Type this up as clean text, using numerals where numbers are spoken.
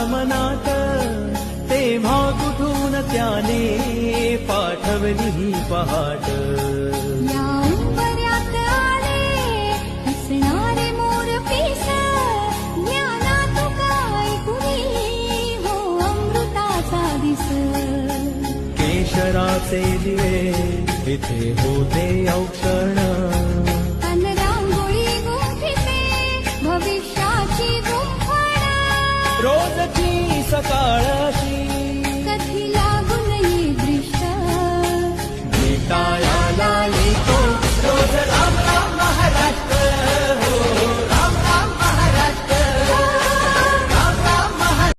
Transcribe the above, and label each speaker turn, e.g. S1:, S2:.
S1: मनात, तेव्हा कुठून त्याने पाठवली ही पहाट.
S2: या उंबऱ्यात आले हसणारे मोरपीस, ज्ञानात काय कुणी हो अमृताचा दिस.
S1: केशराचे दिवे इथे होते औक्षण,
S2: अन रांगोळी गुंफिते भविष्याची गुंफण.
S1: रोजची सकाळ अशी